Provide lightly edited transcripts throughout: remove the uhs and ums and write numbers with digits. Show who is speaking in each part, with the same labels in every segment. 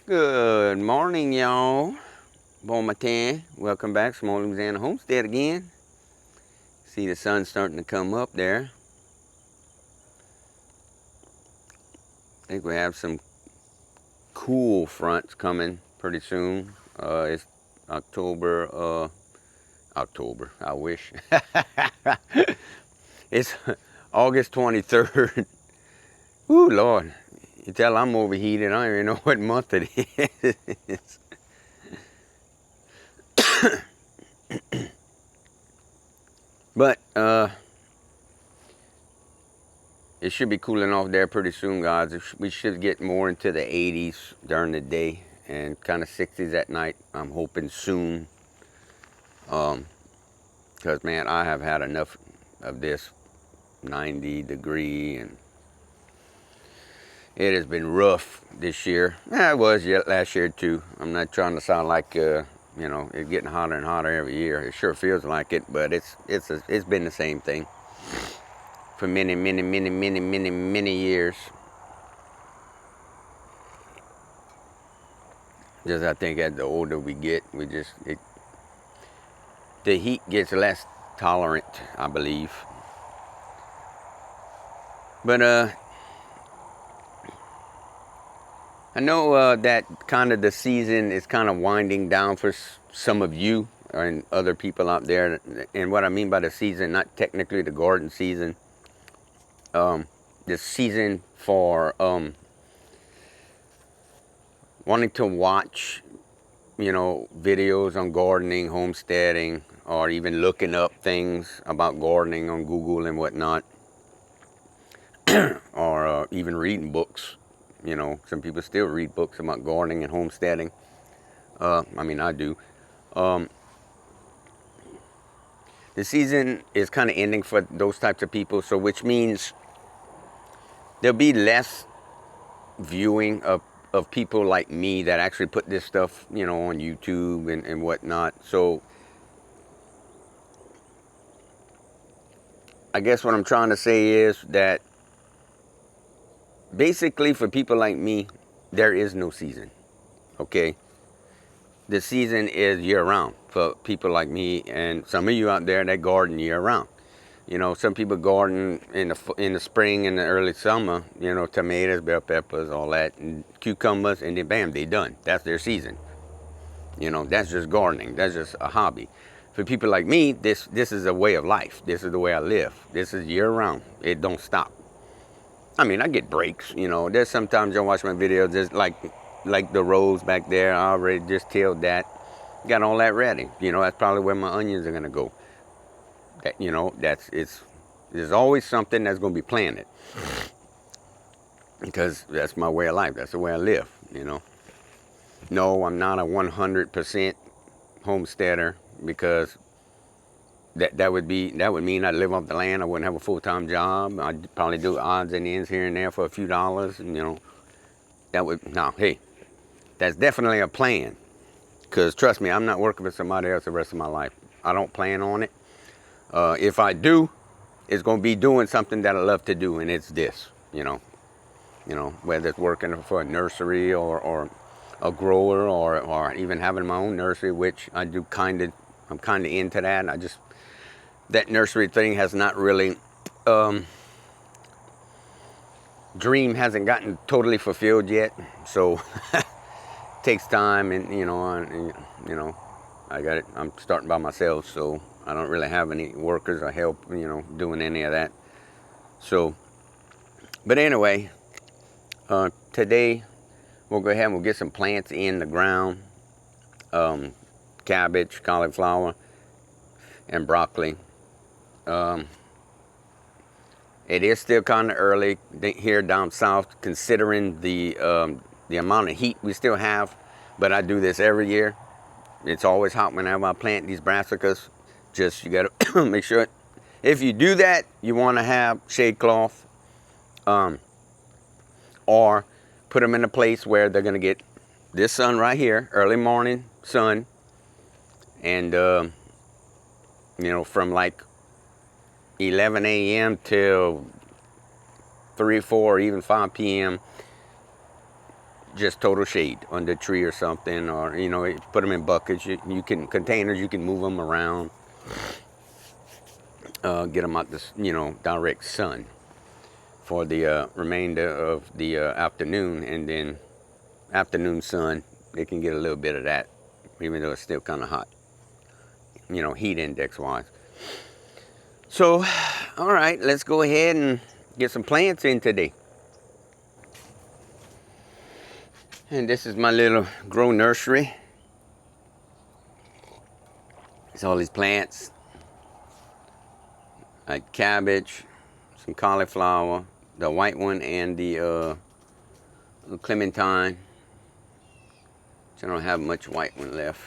Speaker 1: Good morning, y'all. Bon matin. Welcome back. Small Louisiana Homestead again. See the sun starting to come up there. I think we have some cool fronts coming pretty soon. It's October, I wish. It's August 23rd. Ooh, Lord. You tell I'm overheated. I don't even know what month it is. But, it should be cooling off there pretty soon, guys. We should get more into the 80s during the day and kind of 60s at night. I'm hoping soon. Because, man, I have had enough of this 90 degree, and it has been rough this year. Yeah, it was last year too. I'm not trying to sound like, it's getting hotter and hotter every year. It sure feels like it, but it's been the same thing for many years. Just I think as the older we get, the heat gets less tolerant, I believe. But I know that kind of the season is kind of winding down for some of you and other people out there. And what I mean by the season, not technically the garden season, the season for wanting to watch, videos on gardening, homesteading, or even looking up things about gardening on Google and whatnot, or even reading books. Some people still read books about gardening and homesteading. I do. The season is kind of ending for those types of people, so which means there'll be less viewing of people like me that actually put this stuff, on YouTube and whatnot. So I guess what I'm trying to say is that basically for people like me, there is no season, okay? The season is year-round for people like me and some of you out there that garden year-round. Some people garden in the spring and the early summer, tomatoes, bell peppers, all that, and cucumbers, and then bam, they done. That's their season. That's just gardening. That's just a hobby. For people like me, this is a way of life. This is the way I live. This is year-round. It don't stop. I get breaks, There's sometimes you'll watch my videos, just like the rows back there. I already just tilled that. Got all that ready. That's probably where my onions are gonna go. There's always something that's gonna be planted. Because that's my way of life. That's the way I live, No, I'm not a 100% homesteader because that would mean I'd live off the land. I wouldn't have a full-time job. I'd probably do odds and ends here and there for a few dollars. And, hey, that's definitely a plan. Because trust me, I'm not working for somebody else the rest of my life. I don't plan on it. If I do, it's going to be doing something that I love to do, and it's this, whether it's working for a nursery or a grower or even having my own nursery, which I do I'm kind of into that. That nursery thing has not really, dream hasn't gotten totally fulfilled yet. So it takes time and, I got it. I'm starting by myself, so I don't really have any workers or help, doing any of that. So, but anyway, today we'll go ahead and we'll get some plants in the ground. Cabbage, cauliflower, and broccoli. It is still kind of early here down south, considering the amount of heat we still have. But I do this every year. It's always hot whenever I plant these brassicas. Just you got to make sure. If you do that, you want to have shade cloth, or put them in a place where they're gonna get this sun right here, early morning sun, and from like 11 a.m. till 3, 4, or even 5 p.m. just total shade under a tree or something, or you know, put them in buckets. You can containers. You can move them around. Get them out this, you know, direct sun for the remainder of the afternoon, and then afternoon sun, they can get a little bit of that, even though it's still kind of hot, you know, heat index wise. So, all right, let's go ahead and get some plants in today. And this is my little grow nursery. It's all these plants, like cabbage, some cauliflower, the white one, and the clementine. I don't have much white one left.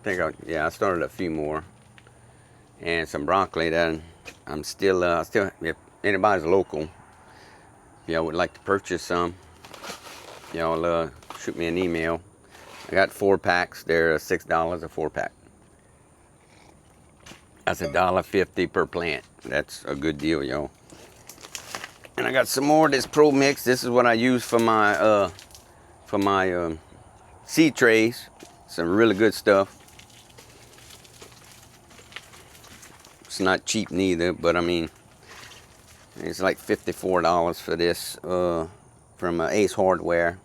Speaker 1: I started a few more, and some broccoli. That I'm still, if anybody's local, if y'all would like to purchase some, y'all shoot me an email. I got 4 packs. They're $6 a 4-pack. That's $1.50 per plant. That's a good deal, y'all. And I got some more of this Pro Mix. This is what I use for my seed trays. Some really good stuff. It's not cheap neither, but I mean, it's like $54 for this from Ace Hardware,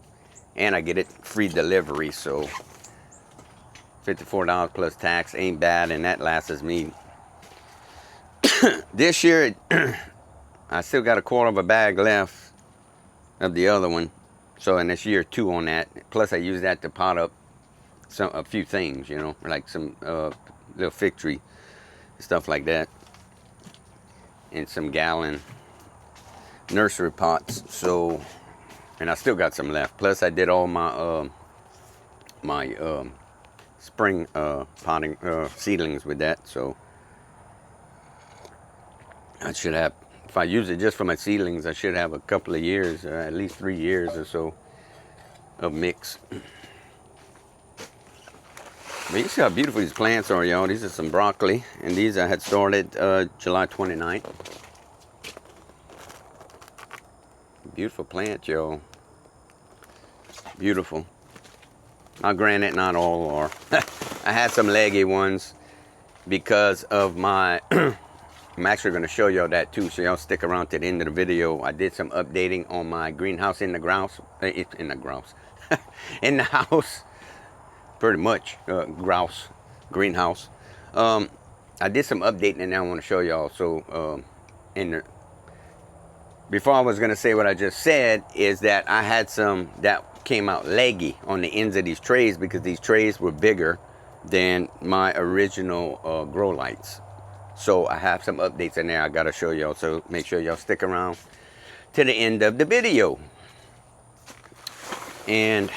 Speaker 1: and I get it free delivery. So $54 plus tax ain't bad, and that lasts me. This year, I still got a quarter of a bag left of the other one. So, and it's year 2 on that. Plus, I use that to pot up a few things, you know, like some little fig tree, stuff like that, and some gallon nursery pots. So, and I still got some left. Plus, I did all my spring potting seedlings with that. So, I should have, if I use it just for my seedlings, I should have a couple of years, at least 3 years or so of mix. But you see how beautiful these plants are, y'all. These are some broccoli, and these I had started July 29th. Beautiful plant, y'all. Beautiful. Now, granted, not all are. I had some leggy ones because of my I'm actually going to show y'all that too, so y'all stick around to the end of the video. I did some updating on my greenhouse in the grouse, in the house, pretty much, grouse, greenhouse. I did some updating, and I want to show y'all. So, before I was going to say what I just said, is that I had some that came out leggy on the ends of these trays, because these trays were bigger than my original grow lights. So I have some updates in there I gotta show y'all, so make sure y'all stick around to the end of the video. And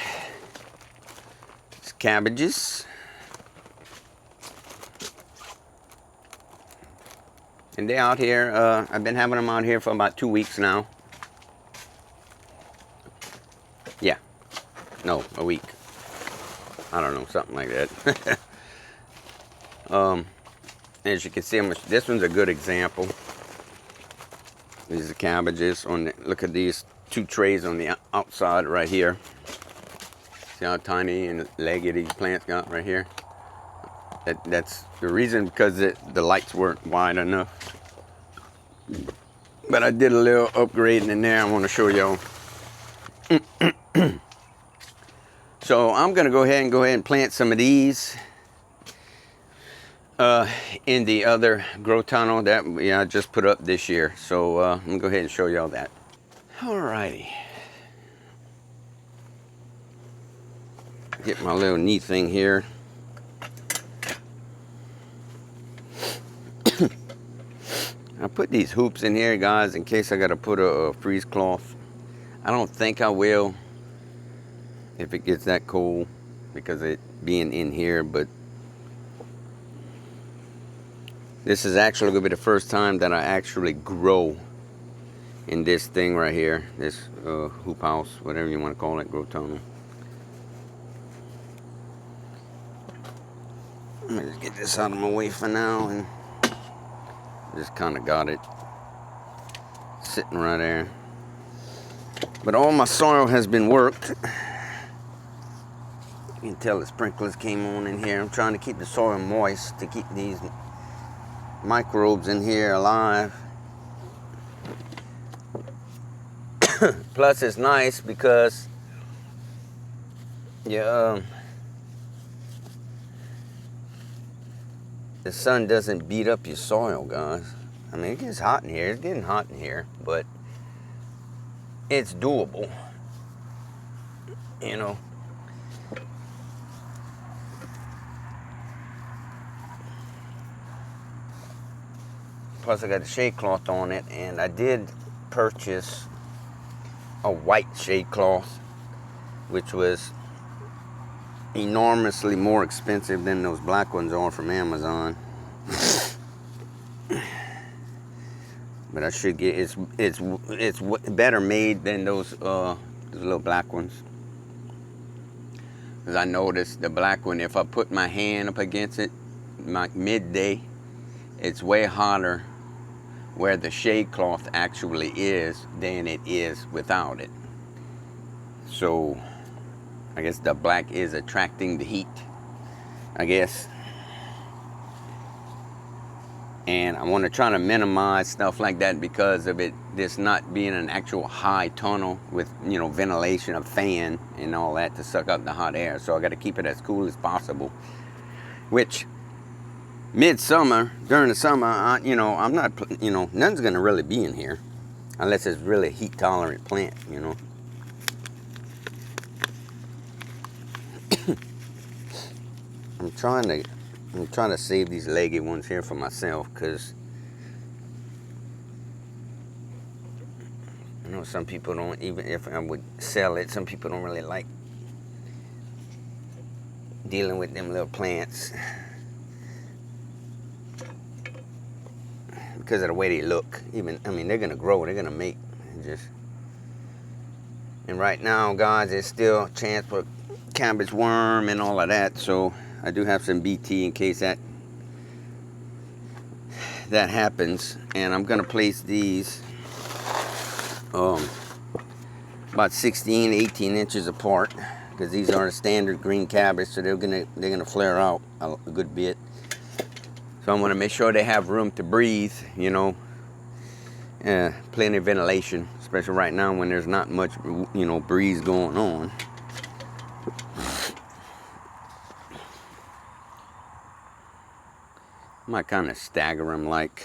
Speaker 1: it's cabbages. And they're out here, I've been having them out here for about 2 weeks now. Yeah, no, a week. I don't know, something like that. As you can see, this one's a good example. These are cabbages. Look at these 2 trays on the outside right here. See how tiny and leggy these plants got right here? That's the reason, because the lights weren't wide enough. But I did a little upgrading in there I want to show y'all. So I'm going to go ahead and plant some of these in the other grow tunnel that I just put up this year. So I'm gonna go ahead and show y'all that. Alrighty. Get my little neat thing here. I put these hoops in here, guys, in case I gotta put a freeze cloth. I don't think I will if it gets that cold, because it being in here, but this is actually going to be the first time that I actually grow in this thing right here. This hoop house, whatever you want to call it, grow tunnel. Let me just get this out of my way for now, and just kind of got it sitting right there. But all my soil has been worked. You can tell the sprinklers came on in here. I'm trying to keep the soil moist to keep these microbes in here alive. Plus it's nice because the sun doesn't beat up your soil, guys. I mean, it gets hot in here. It's getting hot in here, but it's doable, you know. Plus I got the shade cloth on it, and I did purchase a white shade cloth, which was enormously more expensive than those black ones are from Amazon. But I should get it's better made than those little black ones. Because I noticed the black one, if I put my hand up against it, midday, it's way hotter where the shade cloth actually is than it is without it. So I guess the black is attracting the heat, I guess. And I want to try to minimize stuff like that because of it this not being an actual high tunnel with, you know, ventilation, a fan and all that to suck up the hot air. So I got to keep it as cool as possible. Which midsummer, during the summer, I'm not, nothing's going to really be in here unless it's really heat tolerant plant, you know. I'm trying to save these leggy ones here for myself because I know some people don't, even if I would sell it, some people don't really like dealing with them little plants because of the way they look. They're gonna grow, they're gonna make, and right now, guys, there's still a chance for cabbage worm and all of that, so I do have some BT in case that happens. And I'm gonna place these about 18 inches apart because these are the standard green cabbage, so they're gonna flare out a good bit. So I'm gonna make sure they have room to breathe, you know, plenty of ventilation, especially right now when there's not much, breeze going on. I might kind of stagger them like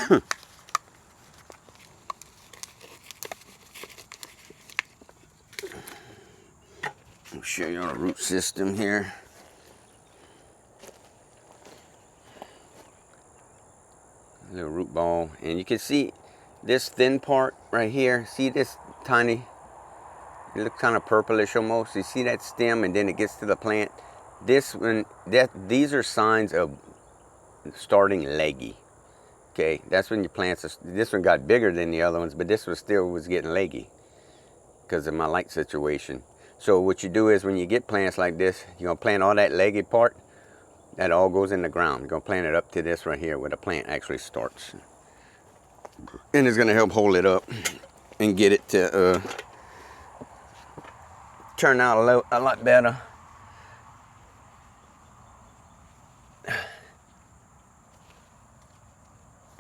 Speaker 1: I'll show you our root system here. A little root ball, and you can see this thin part right here. See this tiny, it looks kind of purplish almost. You see that stem, and then it gets to the plant. These are signs of starting leggy. Okay, that's when your plants this one got bigger than the other ones, but this one still was getting leggy because of my light situation. So what you do is when you get plants like this, you're gonna plant all that leggy part, that all goes in the ground. You're gonna plant it up to this right here where the plant actually starts, and it's gonna help hold it up and get it to turn out a lot better.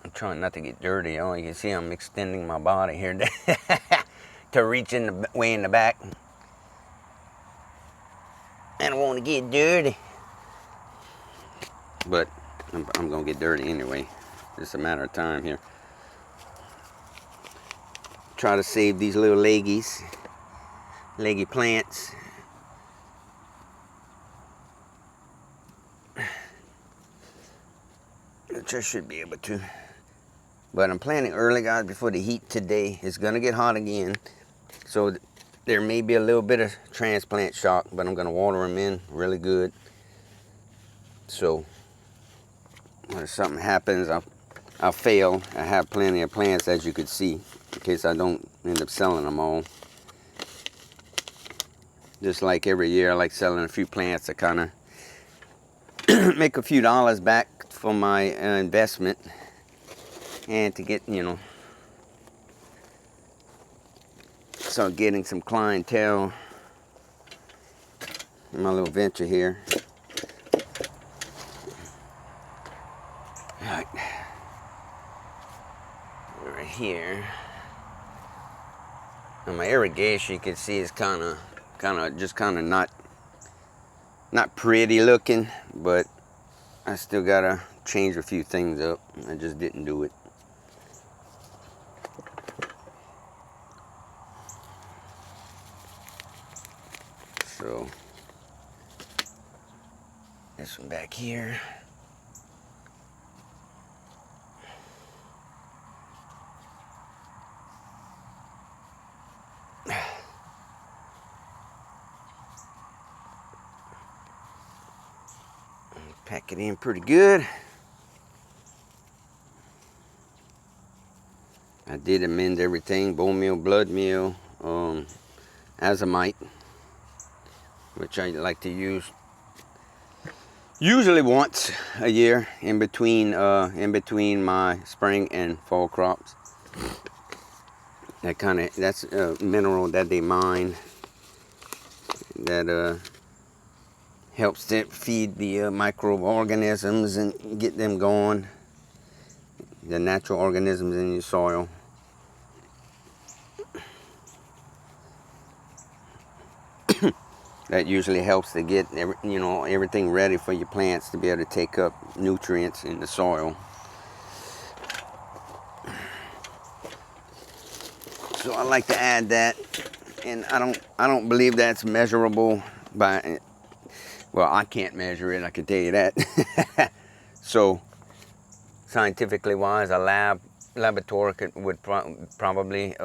Speaker 1: I'm trying not to get dirty. Oh, you can see I'm extending my body here to reach way in the back. I don't want to get dirty. But I'm going to get dirty anyway. Just a matter of time here. Try to save these little leggy plants. Which I should be able to. But I'm planting early, guys, before the heat today. It's going to get hot again. So there may be a little bit of transplant shock, but I'm going to water them in really good. So when something happens, I'll fail. I have plenty of plants, as you could see, in case I don't end up selling them all. Just like every year, I like selling a few plants to kind of make a few dollars back for my investment. And to get, start getting some clientele in my little venture here. All right. Right here. And my irrigation, you can see, is kind of not pretty looking, but I still gotta change a few things up. I just didn't do it. So this one back here. Pack it in pretty good. I did amend everything: bone meal, blood meal, azomite, which I like to use usually once a year in between my spring and fall crops. That's a mineral that they mine that helps to feed the microorganisms and get them going, the natural organisms in your soil. That usually helps to get everything ready for your plants to be able to take up nutrients in the soil. So I like to add that, and I don't believe that's measurable by, well, I can't measure it, I can tell you that. So scientifically wise, a laboratory would probably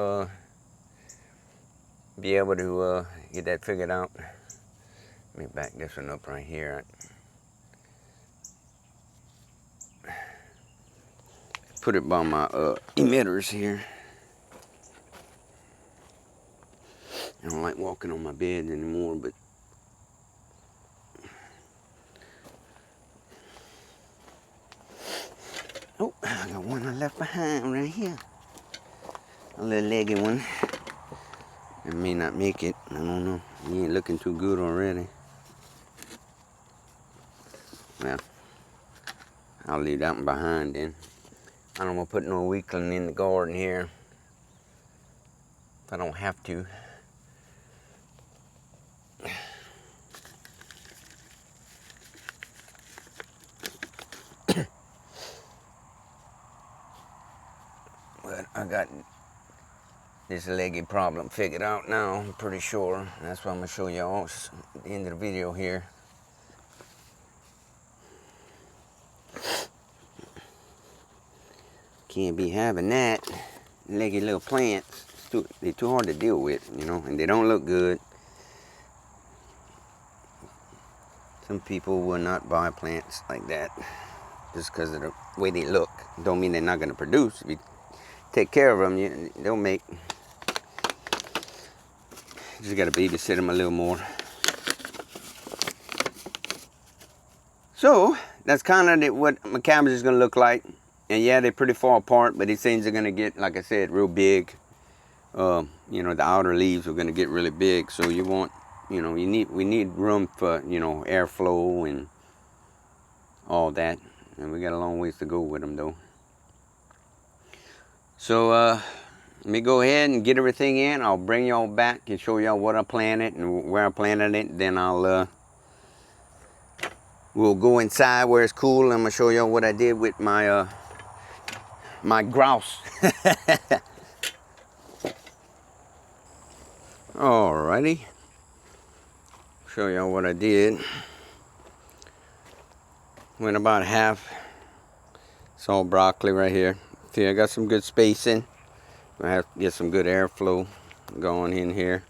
Speaker 1: be able to get that figured out. Let me back this one up right here. Put it by my emitters here. I don't like walking on my bed anymore, but oh, I got one I left behind right here. A little leggy one. I may not make it. I don't know. He ain't looking too good already. Well, I'll leave that one behind then. I don't want to put no weakling in the garden here if I don't have to. But I got this leggy problem figured out now, I'm pretty sure. That's what I'm going to show y'all at the end of the video here. Can't be having that. Leggy little plants. They're too hard to deal with, and they don't look good. Some people will not buy plants like that just because of the way they look. Don't mean they're not going to produce. If you take care of them, they'll make. Just got to babysit them a little more. So that's kind of what my cabbage is going to look like. And yeah, they're pretty far apart, but these things are going to get, like I said, real big. The outer leaves are going to get really big. So you want, we need room for, airflow and all that. And we got a long ways to go with them though. So let me go ahead and get everything in. I'll bring y'all back and show y'all what I planted and where I planted it. Then we'll go inside where it's cool. I'm gonna show y'all what I did with my my grouse. Alrighty, show y'all what I did. Went about half. It's all broccoli right here. See, I got some good spacing. I have to get some good airflow going in here.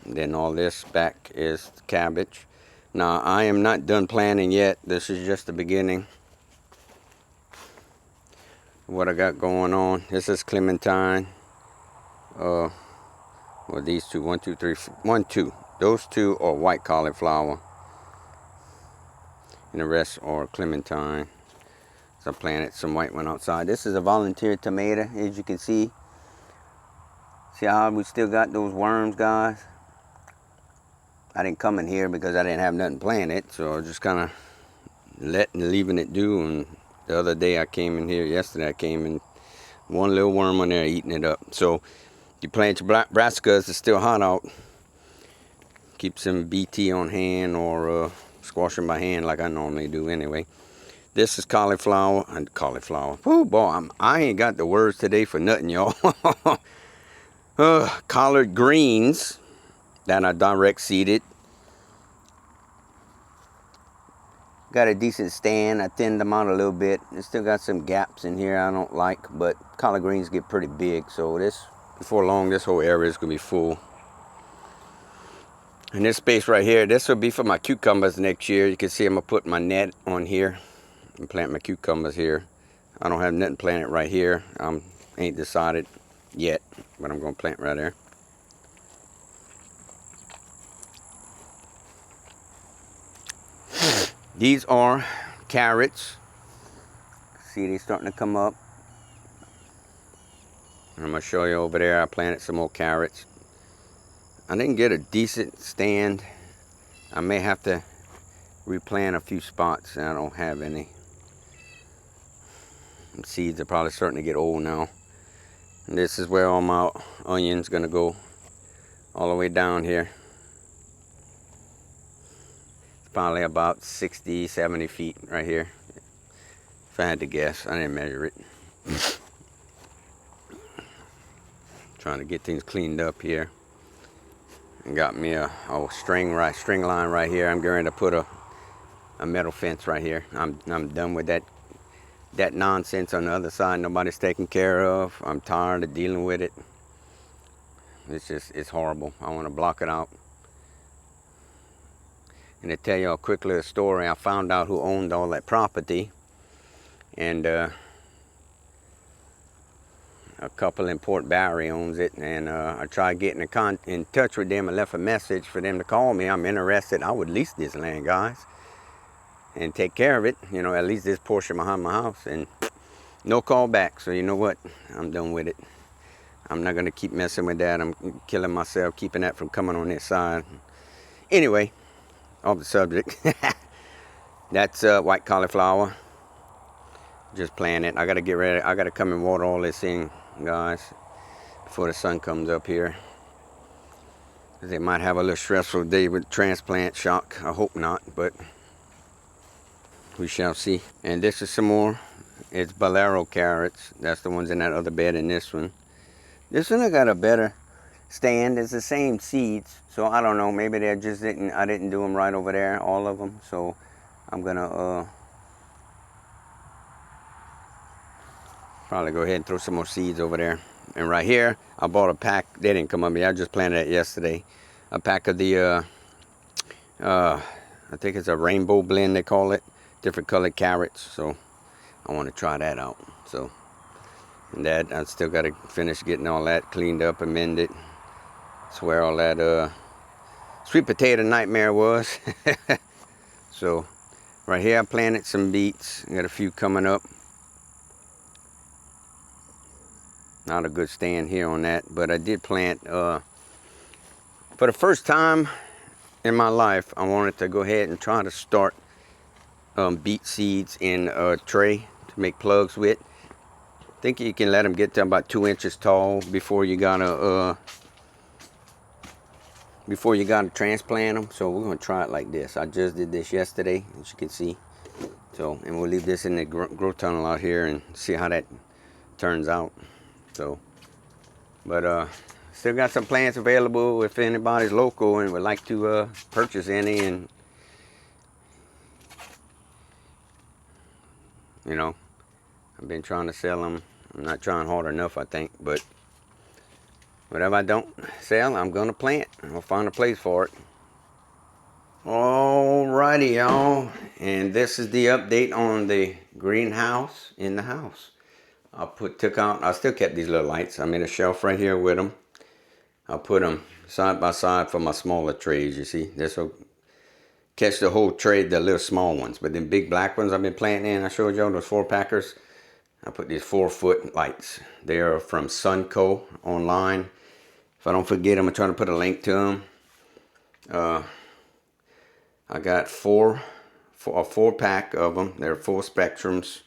Speaker 1: And then all this back is cabbage. Now I am not done planting yet. This is just the beginning. What I got going on. This is clementine. Well, these two, 1, 2, 3, 1, 2. Those two are white cauliflower, and the rest are clementine. So I planted some white one outside. This is a volunteer tomato, as you can see. See how we still got those worms, guys? I didn't come in here because I didn't have nothing planted, so I was just kind of leaving it do. And the other day I came in here, yesterday I came in, one little worm on there eating it up. So you plant your brassicas, it's still hot out. Keep some BT on hand or squash them by hand like I normally do anyway. This is cauliflower. Oh boy, I ain't got the words today for nothing, y'all. Collard greens that are direct seeded. Got a decent stand. I thinned them out a little bit. It's still got some gaps in here I don't like, but collard greens get pretty big, so before long this whole area is gonna be full. And this space right here, this will be for my cucumbers next year. You can see I'm gonna put my net on here and plant my cucumbers here. I don't have nothing planted right here. Ain't decided yet, but I'm gonna plant right there. These are carrots. See, they're starting to come up. I'm gonna show you over there. I planted some more carrots. I didn't get a decent stand. I may have to replant a few spots. I don't have any. The seeds are probably starting to get old now. And this is where all my onions gonna go, all the way down here. It's probably about 60, 70 feet right here. If I had to guess, I didn't measure it. Trying to get things cleaned up here. And got me a string line right here. I'm going to put a metal fence right here. I'm done with that nonsense on the other side. Nobody's taking care of. I'm tired of dealing with it. It's horrible. I want to block it out. And to tell you a quick little story, I found out who owned all that property, and a couple in Port Barry owns it, and I tried getting in touch with them and left a message for them to call me. I'm interested. I would lease this land, guys, and take care of it, at least this portion behind my house, and no call back. So you know what, I'm done with it. I'm not going to keep messing with that. I'm killing myself keeping that from coming on this side. Anyway, off the subject. That's white cauliflower. Just plant it. I got to get ready. I got to come and water all this in, guys, before the sun comes up here. They might have a little stressful day with transplant shock. I hope not, but we shall see. And this is some more. It's bolero carrots. That's the ones in that other bed and this one. This one I got a better stand. It's the same seeds, so I don't know. Maybe I didn't do them right over there, all of them. So I'm gonna probably go ahead and throw some more seeds over there. And right here, I bought a pack. They didn't come up yet. I just planted it yesterday. A pack of the I think it's a rainbow blend they call it. Different colored carrots. So I want to try that out. So, and that I still got to finish getting all that cleaned up, amended. That's where all that sweet potato nightmare was. So right here I planted some beets. I got a few coming up. Not a good stand here on that, but I did plant for the first time in my life. I wanted to go ahead and try to start beet seeds in a tray to make plugs with. I think you can let them get to about 2 inches tall before you gotta transplant them. So we're gonna try it like this. I just did this yesterday, as you can see. So, and we'll leave this in the grow tunnel out here and see how that turns out. So, but still got some plants available if anybody's local and would like to purchase any. And I've been trying to sell them. I'm not trying hard enough, I think, but whatever I don't sell, I'm gonna plant. I'll find a place for it. Alrighty, y'all, and this is the update on the greenhouse in the house. I still kept these little lights. I made a shelf right here with them. I'll put them side by side for my smaller trays, you see. This will catch the whole tray, the little small ones. But then big black ones I've been planting in, I showed y'all those 4-packers. I put these 4-foot lights. They are from Sunco online. If I don't forget, I'm gonna try to put a link to them. I got a 4-pack of them. They're 4 spectrums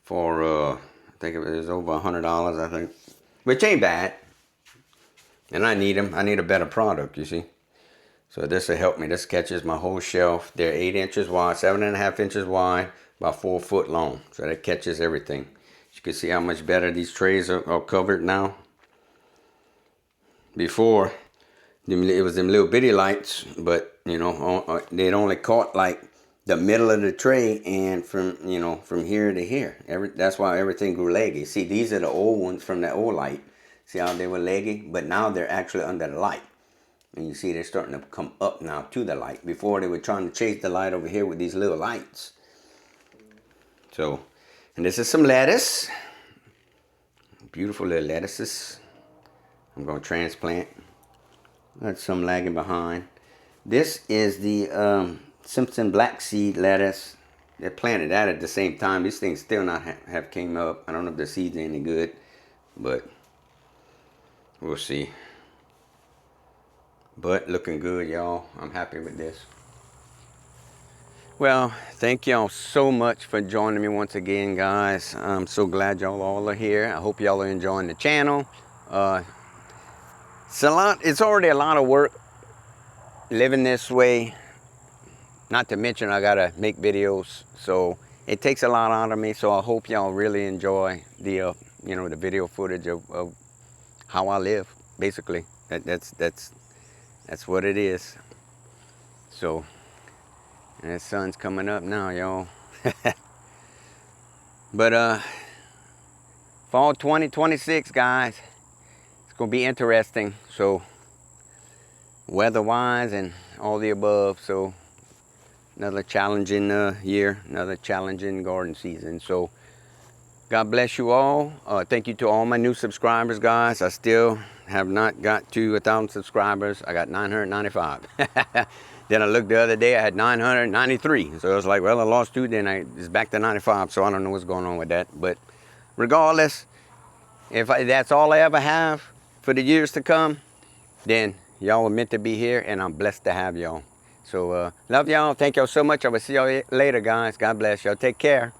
Speaker 1: for I think it was over $100, I think, which ain't bad. And I need them. I need a better product, you see. So this will help me. This catches my whole shelf. They're 8 inches wide, 7.5 inches wide, about 4 foot long. So that catches everything. You can see how much better these trays are covered now. Before, it was them little bitty lights, but you know, they'd only caught like the middle of the tray, and from here to here. That's why everything grew leggy. See, these are the old ones from that old light. See how they were leggy? But now they're actually under the light. And you see they're starting to come up now to the light. Before they were trying to chase the light over here with these little lights. So, and this is some lettuce. Beautiful little lettuces. I'm going to transplant. Got some lagging behind. This is the Simpson black seed lettuce. They planted that at the same time. These things still not have came up. I don't know if the seeds are any good, but we'll see. But looking good, y'all. I'm happy with this. Well, thank y'all so much for joining me once again, guys. I'm so glad y'all all are here. I hope y'all are enjoying the channel. It's already a lot of work living this way. Not to mention I gotta make videos, so it takes a lot out of me. So I hope y'all really enjoy the the video footage of how I live. Basically, that's what it is. So, and the sun's coming up now, y'all. But fall 2026, guys, it's gonna be interesting. So, weather-wise and all the above. So, another challenging year, another challenging garden season. So, God bless you all. Thank you to all my new subscribers, guys. I still have not got to 1,000 subscribers. I got 995. Then I looked the other day, I had 993. So I was like, well, I lost 2, then it's back to 95. So I don't know what's going on with that. But regardless, if that's all I ever have for the years to come, then y'all are meant to be here, and I'm blessed to have y'all. So love y'all. Thank y'all so much. I will see y'all later, guys. God bless y'all. Take care.